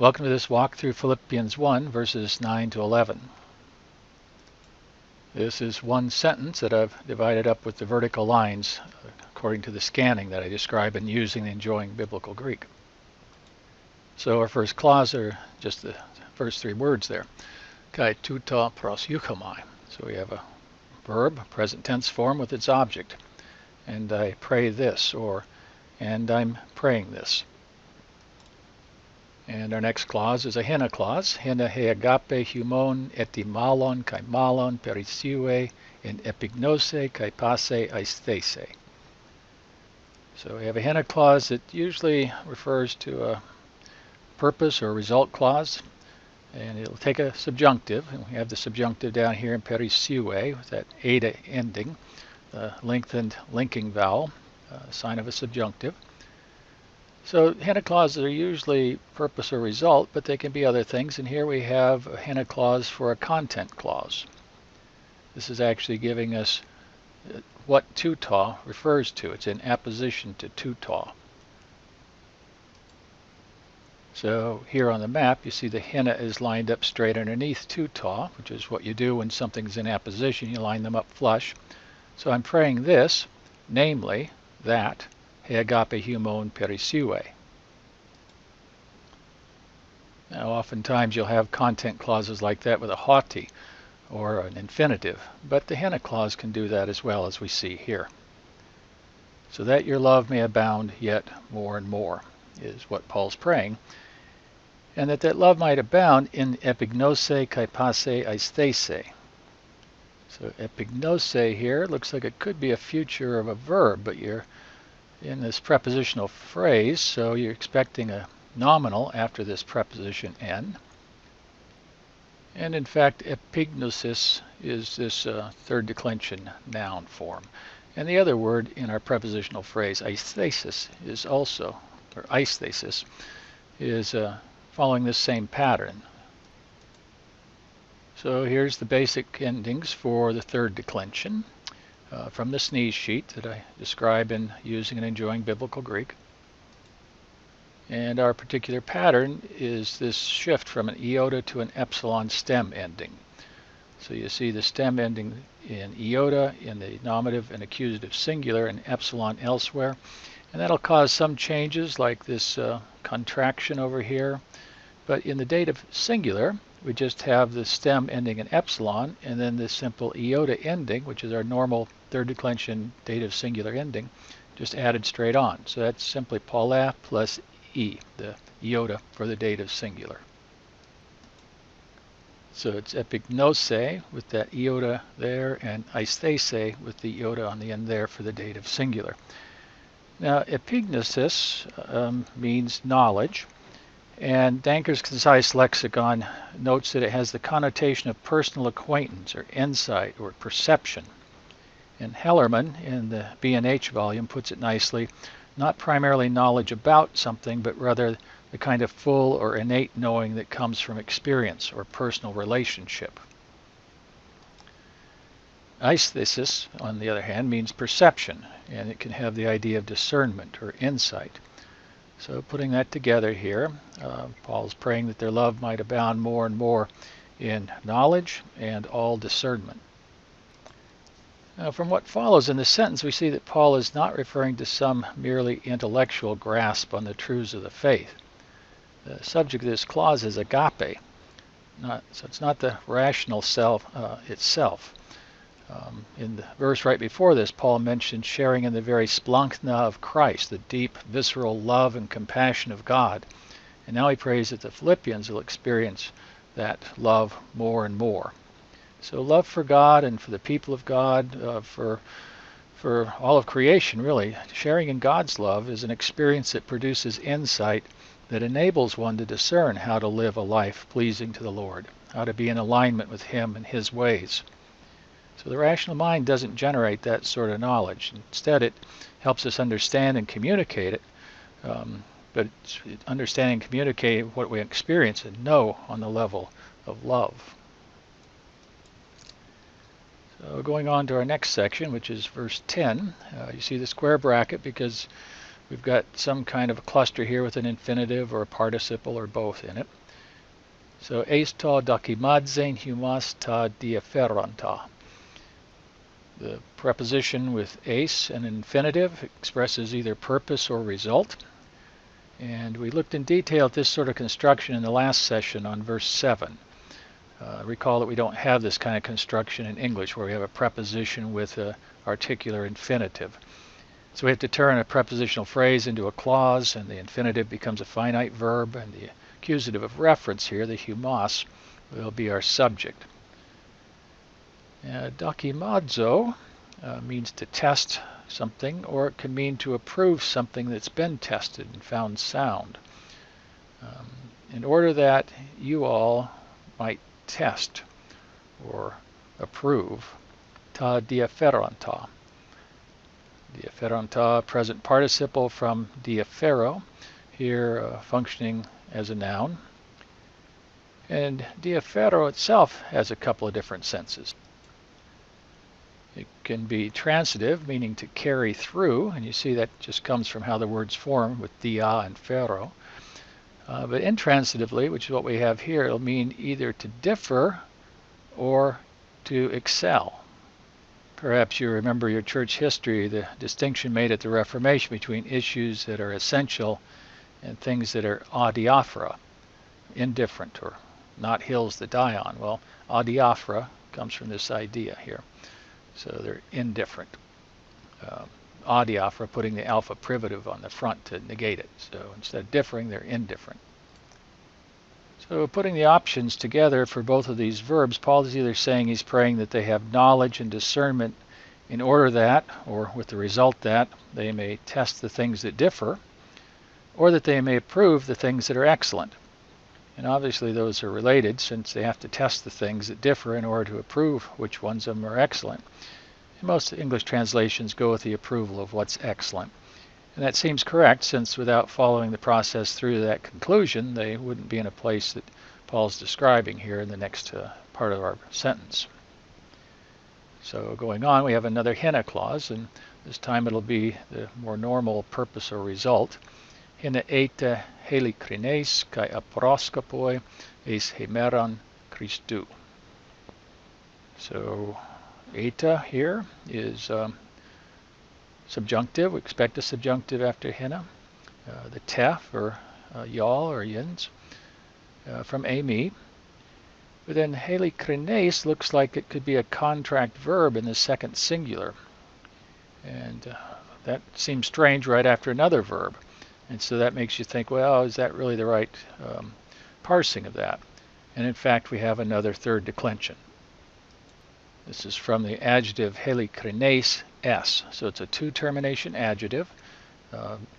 Welcome to this walk through Philippians 1, verses 9 to 11. This is one sentence that I've divided up with the vertical lines according to the scanning that I describe in using the Enjoying Biblical Greek. So our first clause are just the first three words there. Kai tuta pros euchomai. So we have a verb, present tense form with its object. And I pray this, or and I'm praying this. And our next clause is a hina clause. Hina he agape humon etimalon kai malon perisiue in epignose kai passe aisthese. So we have a hina clause that usually refers to a purpose or result clause, and it'll take a subjunctive, and we have the subjunctive down here in perisiue with that eta ending, the lengthened linking vowel, sign of a subjunctive. So hina clauses are usually purpose or result, but they can be other things, and here we have a hina clause for a content clause. This is actually giving us what tuta refers to. It's in apposition to tuta. So here on the map you see the hina is lined up straight underneath tuta, which is what you do when something's in apposition. You line them up flush. So I'm praying this, namely that he agape humon perisiue. Now oftentimes you'll have content clauses like that with a haughty or an infinitive, but the hina clause can do that as well, as we see here. So that your love may abound yet more and more is what Paul's praying, and that love might abound in epignose kai passe aisthese. So epignose here looks like it could be a future of a verb, but you're in this prepositional phrase, so you're expecting a nominal after this preposition n. And in fact, epignosis is this third declension noun form. And the other word in our prepositional phrase, aisthesis, is also, or aisthesis, is following this same pattern. So here's the basic endings for the third declension. From the sneeze sheet that I describe in using and enjoying biblical Greek. And our particular pattern is this shift from an iota to an epsilon stem ending. So you see the stem ending in iota in the nominative and accusative singular and epsilon elsewhere. And that'll cause some changes like this contraction over here. But in the dative singular, we just have the stem ending in epsilon and then the simple iota ending, which is our normal third declension dative singular ending, just added straight on. So that's simply paula plus e, the iota for the dative singular. So it's epignose with that iota there, and aisthese with the iota on the end there for the dative singular. Now epignosis means knowledge, and Danker's Concise Lexicon notes that it has the connotation of personal acquaintance or insight or perception. And Hellerman in the B&H volume puts it nicely, not primarily knowledge about something, but rather the kind of full or innate knowing that comes from experience or personal relationship. Aisthesis, on the other hand, means perception, and it can have the idea of discernment or insight. So putting that together here, Paul's praying that their love might abound more and more in knowledge and all discernment. Now, from what follows in this sentence, we see that Paul is not referring to some merely intellectual grasp on the truths of the faith. The subject of this clause is agape, so it's not the rational self itself. In the verse right before this, Paul mentioned sharing in the very splankna of Christ, the deep, visceral love and compassion of God. And now he prays that the Philippians will experience that love more and more. So love for God and for the people of God, for all of creation really, sharing in God's love is an experience that produces insight that enables one to discern how to live a life pleasing to the Lord, how to be in alignment with Him and His ways. So the rational mind doesn't generate that sort of knowledge. Instead, it helps us understand and communicate it, but it's understanding and communicating what we experience and know on the level of love. So going on to our next section, which is verse 10, you see the square bracket because we've got some kind of a cluster here with an infinitive or a participle or both in it. So eis ta dokimadzein humas ta diaferonta. The preposition with eis, an infinitive, expresses either purpose or result. And we looked in detail at this sort of construction in the last session on verse 7. Recall that we don't have this kind of construction in English where we have a preposition with an articular infinitive. So we have to turn a prepositional phrase into a clause, and the infinitive becomes a finite verb, and the accusative of reference here, the humas, will be our subject. Dokimadzo means to test something, or it can mean to approve something that's been tested and found sound. In order that you all might test or approve, ta diaferonta. Diaferonta, present participle from diafero, here functioning as a noun. And diafero itself has a couple of different senses. It can be transitive, meaning to carry through, and you see that just comes from how the words form with dia and phero. But intransitively, which is what we have here, it'll mean either to differ or to excel. Perhaps you remember your church history, the distinction made at the Reformation between issues that are essential and things that are adiaphora, indifferent, or not hills to die on. Well, adiaphora comes from this idea here. So they're indifferent. Adiaphora, putting the alpha privative on the front to negate it. So instead of differing, they're indifferent. So putting the options together for both of these verbs, Paul is either saying he's praying that they have knowledge and discernment in order that, or with the result that, they may test the things that differ, or that they may approve the things that are excellent. And obviously those are related, since they have to test the things that differ in order to approve which ones of them are excellent. And most English translations go with the approval of what's excellent. And that seems correct, since without following the process through to that conclusion, they wouldn't be in a place that Paul's describing here in the next part of our sentence. So going on, we have another hina clause, and this time it'll be the more normal purpose or result. Hina eta helikrines kai aproskopoi eis hemeron Christou. So eta here is subjunctive. We expect a subjunctive after hina. The te for y'all or yins from amy. But then helikrines looks like it could be a contract verb in the second singular. And that seems strange right after another verb. And so that makes you think, well, is that really the right parsing of that? And in fact, we have another third declension. This is from the adjective helikrines s. So it's a two-termination adjective.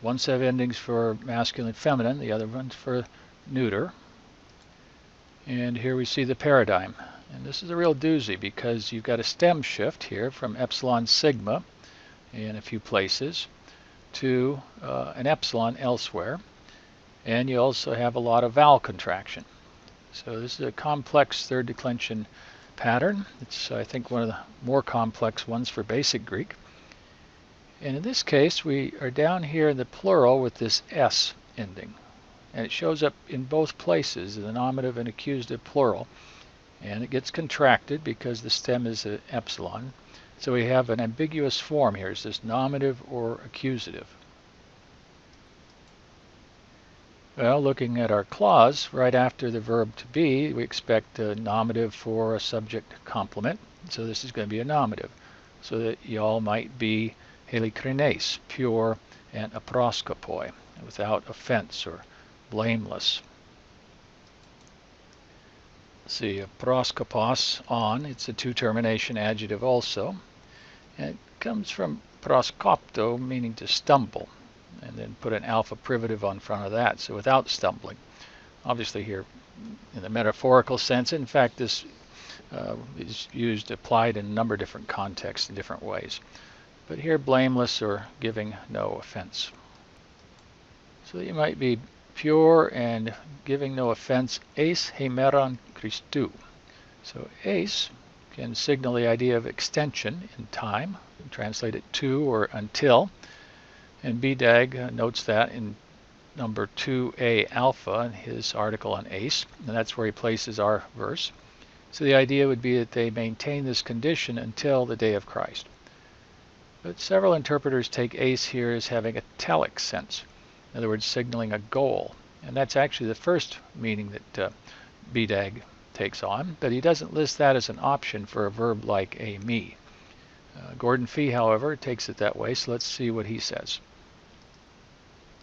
One set of endings for masculine and feminine, the other one's for neuter. And here we see the paradigm. And this is a real doozy because you've got a stem shift here from epsilon sigma in a few places to an epsilon elsewhere, and you also have a lot of vowel contraction. So this is a complex third declension pattern. It's, I think, one of the more complex ones for basic Greek. And in this case, we are down here in the plural with this s ending, and it shows up in both places, the nominative and accusative plural, and it gets contracted because the stem is an epsilon. So we have an ambiguous form here. Is this nominative or accusative? Well, looking at our clause, right after the verb to be, we expect a nominative for a subject complement. So this is going to be a nominative. So that y'all might be helikrines, pure, and aproskopoi, without offense or blameless. See, aproskopos, on, it's a two-termination adjective also. And it comes from proskopto, meaning to stumble, and then put an alpha privative on front of that, so without stumbling. Obviously here, in the metaphorical sense, in fact, this is used, applied in a number of different contexts in different ways. But here, blameless or giving no offense. So you might be pure and giving no offense, eis hemeron Christou. So eis can signal the idea of extension in time. You can translate it to or until. And BDAG notes that in number 2a alpha in his article on ACE, and that's where he places our verse. So the idea would be that they maintain this condition until the day of Christ. But several interpreters take ACE here as having a telic sense, in other words, signaling a goal. And that's actually the first meaning that BDAG takes on, but he doesn't list that as an option for a verb like a me. Gordon Fee, however, takes it that way, so let's see what he says.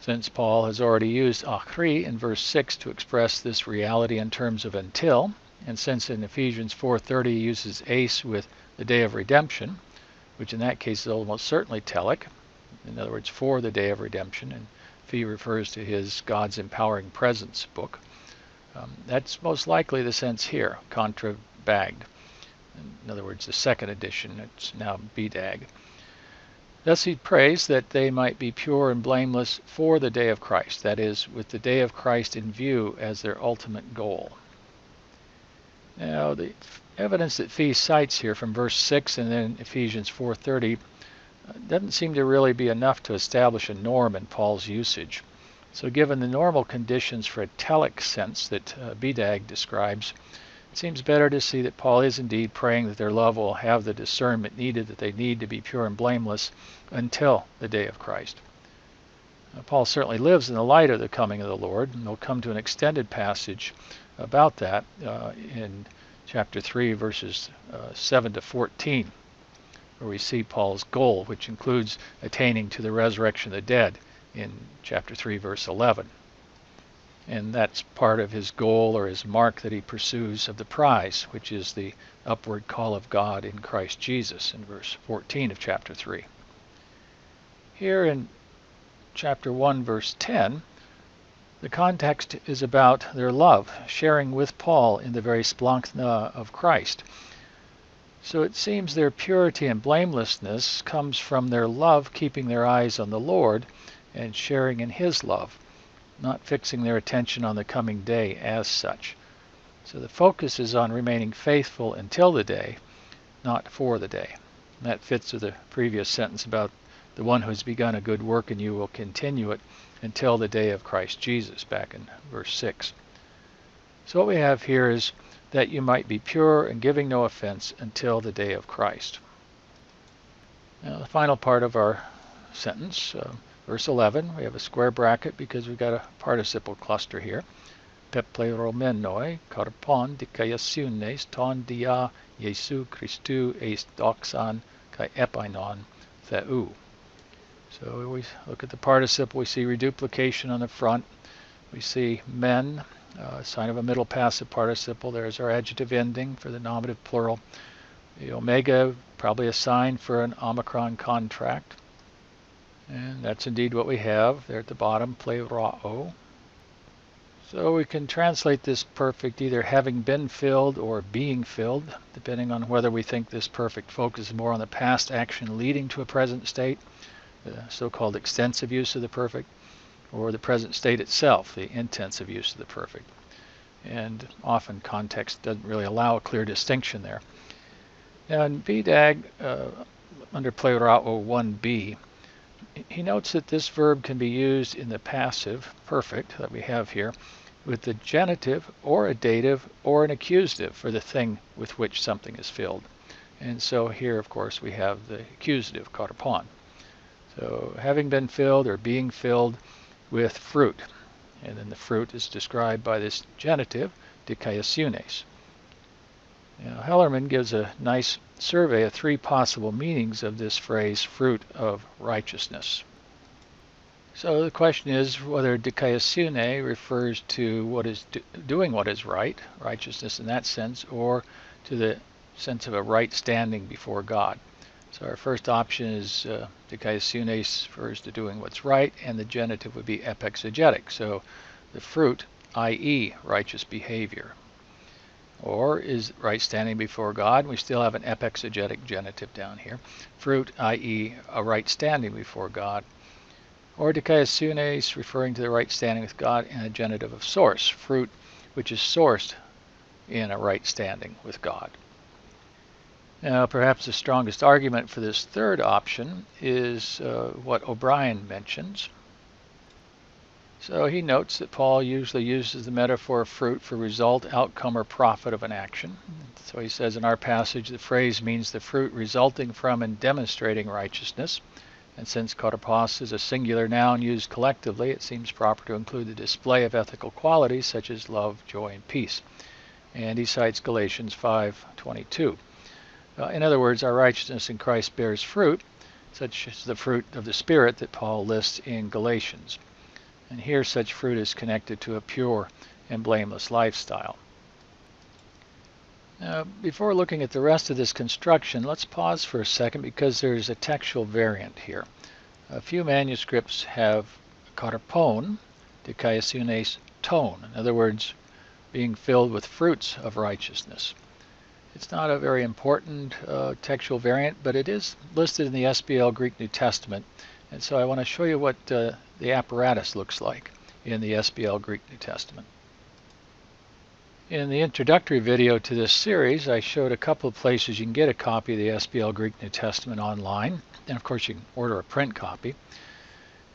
Since Paul has already used achri in verse 6 to express this reality in terms of until, and since in Ephesians 4:30 he uses ace with the day of redemption, which in that case is almost certainly telic, in other words, for the day of redemption, and Fee refers to his God's Empowering Presence book. That's most likely the sense here, contra bagged. In other words, the second edition, it's now BDAG. Thus he prays that they might be pure and blameless for the day of Christ, that is, with the day of Christ in view as their ultimate goal. Now, the evidence that Fee cites here from verse 6 and then Ephesians 4:30 doesn't seem to really be enough to establish a norm in Paul's usage. So given the normal conditions for a telic sense that BDAG describes, it seems better to see that Paul is indeed praying that their love will have the discernment needed that they need to be pure and blameless until the day of Christ. Paul certainly lives in the light of the coming of the Lord, and we'll come to an extended passage about that in chapter 3, verses 7 to 14, where we see Paul's goal, which includes attaining to the resurrection of the dead in chapter 3, verse 11. And that's part of his goal or his mark that he pursues of the prize, which is the upward call of God in Christ Jesus in verse 14 of chapter 3. Here in chapter 1, verse 10, the context is about their love, sharing with Paul in the very splankna of Christ. So it seems their purity and blamelessness comes from their love keeping their eyes on the Lord and sharing in his love, not fixing their attention on the coming day as such. So the focus is on remaining faithful until the day, not for the day. And that fits with the previous sentence about the one who has begun a good work in you will continue it until the day of Christ Jesus, back in verse 6. So what we have here is that you might be pure and giving no offense until the day of Christ. Now the final part of our sentence, verse 11, we have a square bracket because we've got a participle cluster here. Pepleromenoi karpon dikaiasunes ton dia Jesu Christu eis doxan kai epainon theou. So we look at the participle, we see reduplication on the front. We see men, sign of a middle passive participle. There's our adjective ending for the nominative plural. The omega, probably a sign for an omicron contract. And that's indeed what we have there at the bottom, plerao. So we can translate this perfect either having been filled or being filled, depending on whether we think this perfect focuses more on the past action leading to a present state, the so-called extensive use of the perfect, or the present state itself, the intensive use of the perfect. And often context doesn't really allow a clear distinction there. Now in BDAG, under plerao 1b, he notes that this verb can be used in the passive perfect that we have here with the genitive or a dative or an accusative for the thing with which something is filled. And so here, of course, we have the accusative, karpon. So having been filled or being filled with fruit. And then the fruit is described by this genitive, dikaiasunes. Now, Hellerman gives a nice survey of three possible meanings of this phrase, fruit of righteousness. So the question is whether dikaiasune refers to what is doing what is right, righteousness in that sense, or to the sense of a right standing before God. So our first option is dikaiasunes refers to doing what's right, and the genitive would be epexegetic, so the fruit, i.e. righteous behavior. Or is right standing before God? We still have an epexegetic genitive down here. Fruit, i.e. a right standing before God. Or dikaiasunes referring to the right standing with God and a genitive of source, fruit which is sourced in a right standing with God. Now, perhaps the strongest argument for this third option is what O'Brien mentions. So he notes that Paul usually uses the metaphor of fruit for result, outcome, or profit of an action. So he says in our passage the phrase means the fruit resulting from and demonstrating righteousness. And since karpos is a singular noun used collectively, it seems proper to include the display of ethical qualities such as love, joy, and peace. And he cites Galatians 5:22. In other words, our righteousness in Christ bears fruit, such as the fruit of the Spirit that Paul lists in Galatians. And here such fruit is connected to a pure and blameless lifestyle. Now, before looking at the rest of this construction, let's pause for a second because there's a textual variant here. A few manuscripts have karpon dikaiasunes ton, in other words, being filled with fruits of righteousness. It's not a very important textual variant, but it is listed in the SBL Greek New Testament. And so I want to show you what the apparatus looks like in the SBL Greek New Testament. In the introductory video to this series, I showed a couple of places you can get a copy of the SBL Greek New Testament online. And of course you can order a print copy.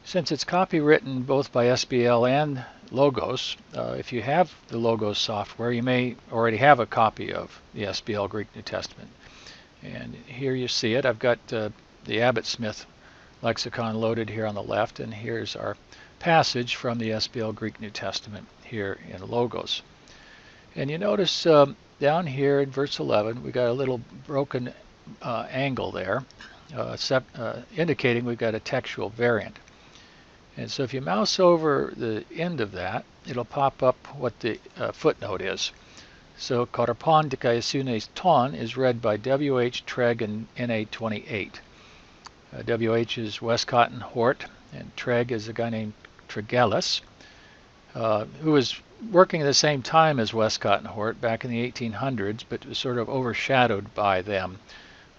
Since it's copywritten both by SBL and Logos, if you have the Logos software, you may already have a copy of the SBL Greek New Testament. And here you see it. I've got the Abbott Smith lexicon loaded here on the left, and here's our passage from the SBL Greek New Testament here in Logos. And you notice down here in verse 11 we got a little broken angle there, indicating we've got a textual variant. And so if you mouse over the end of that, it'll pop up what the footnote is. So karpon dikaiasunes ton is read by W.H. Treg and NA28. W.H. is Westcott and Hort, and Treg is a guy named Tregelles, who was working at the same time as Westcott and Hort back in the 1800s, but was sort of overshadowed by them.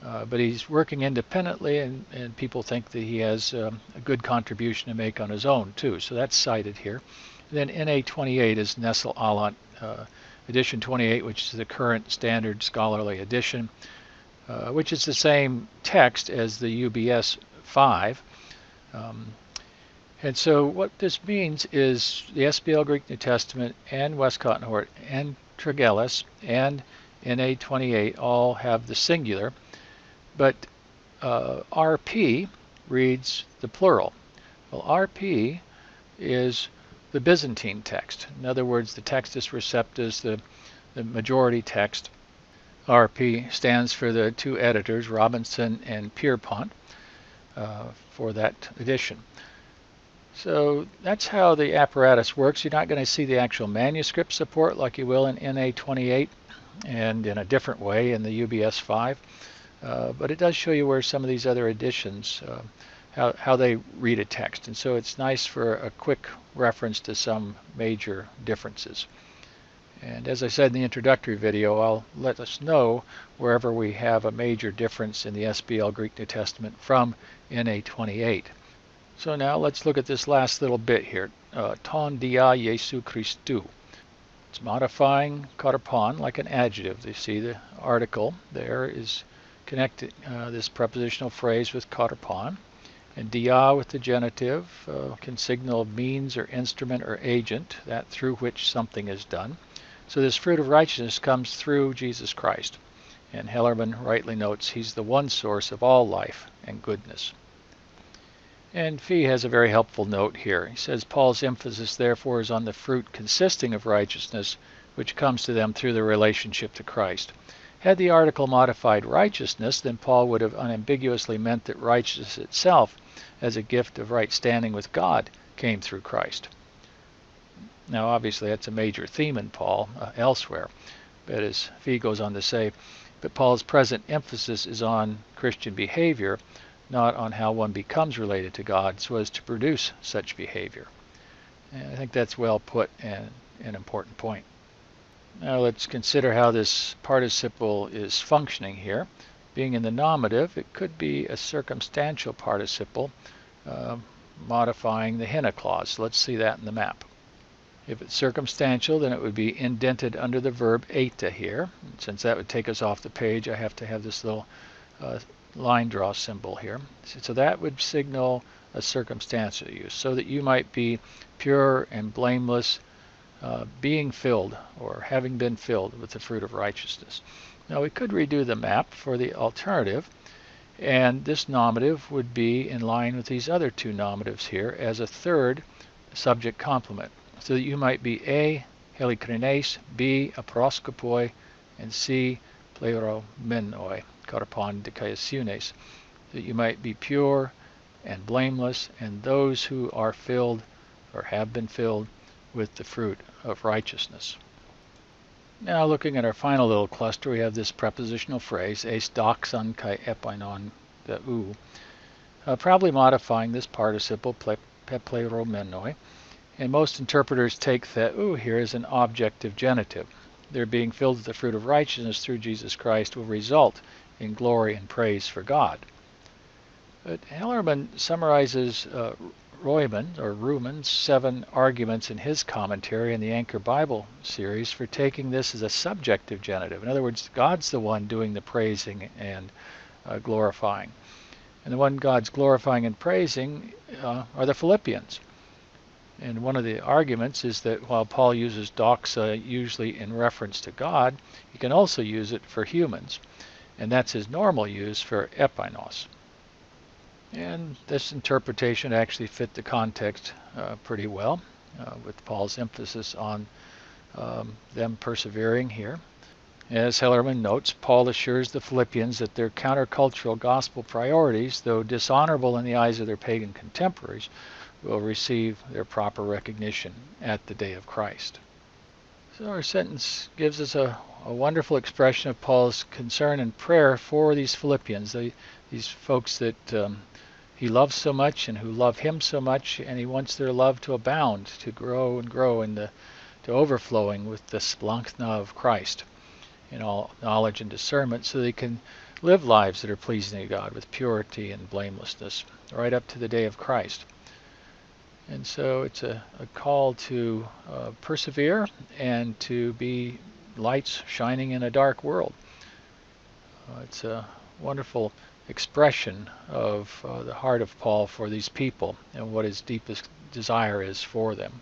But he's working independently, and people think that he has a good contribution to make on his own, too. So that's cited here. Then NA28 is Nestle Aland, edition 28, which is the current standard scholarly edition, which is the same text as the UBS 5. And so what this means is the SBL Greek New Testament and Westcott and Hort and Tregelles and NA28 all have the singular, but RP reads the plural. Well, RP is the Byzantine text. In other words, the Textus Receptus, the majority text. RP stands for the two editors, Robinson and Pierpont, for that edition. So that's how the apparatus works. You're not going to see the actual manuscript support like you will in NA28 and in a different way in the UBS 5. But it does show you where some of these other editions, how they read a text. And so it's nice for a quick reference to some major differences. And as I said in the introductory video, I'll let us know wherever we have a major difference in the SBL Greek New Testament from NA28. So now let's look at this last little bit here. Ton dia Jesu Christou. It's modifying karpon like an adjective. You see the article there is connected this prepositional phrase with karpon, and dia with the genitive can signal means or instrument or agent, that through which something is done. So this fruit of righteousness comes through Jesus Christ, and Hellerman rightly notes he's the one source of all life and goodness. And Fee has a very helpful note here. He says Paul's emphasis therefore is on the fruit consisting of righteousness which comes to them through their relationship to Christ. Had the article modified righteousness, then Paul would have unambiguously meant that righteousness itself, as a gift of right standing with God, came through Christ. Now obviously that's a major theme in Paul elsewhere, but as Fee goes on to say, but Paul's present emphasis is on Christian behavior, not on how one becomes related to God so as to produce such behavior. And I think that's well put and an important point. Now let's consider how this participle is functioning here. Being in the nominative, it could be a circumstantial participle modifying the hina clause. So let's see that in the map. If it's circumstantial, then it would be indented under the verb eta here. Since that would take us off the page, I have to have this little line draw symbol here. So that would signal a circumstantial use, so that you might be pure and blameless, being filled or having been filled with the fruit of righteousness. Now we could redo the map for the alternative, and this nominative would be in line with these other two nominatives here as a third subject complement, so that you might be A, helikrineis, B, aproskopoi, and C, pleiromenoi, karpon dikaiasunes, that you might be pure and blameless, and those who are filled or have been filled with the fruit of righteousness. Now looking at our final little cluster, we have this prepositional phrase, eis doxan kai epainon the ou, probably modifying this participle pleiromenoi, and most interpreters take the ou here as an objective genitive. Their being filled with the fruit of righteousness through Jesus Christ will result in glory and praise for God. But Hellerman summarizes Ruhmann's 7 arguments in his commentary in the Anchor Bible series for taking this as a subjective genitive. In other words, God's the one doing the praising and glorifying. And the one God's glorifying and praising are the Philippians. And one of the arguments is that while Paul uses doxa usually in reference to God, he can also use it for humans. And that's his normal use for epainos. And this interpretation actually fit the context pretty well, with Paul's emphasis on them persevering here. As Hellerman notes, Paul assures the Philippians that their countercultural gospel priorities, though dishonorable in the eyes of their pagan contemporaries, will receive their proper recognition at the day of Christ. So our sentence gives us a wonderful expression of Paul's concern and prayer for these Philippians, these folks that he loves so much and who love him so much, and he wants their love to abound, to grow and grow, and to overflowing with the splankna of Christ in all knowledge and discernment, so they can live lives that are pleasing to God with purity and blamelessness right up to the day of Christ. And so it's a call to persevere and to be lights shining in a dark world. It's a wonderful expression of the heart of Paul for these people and what his deepest desire is for them.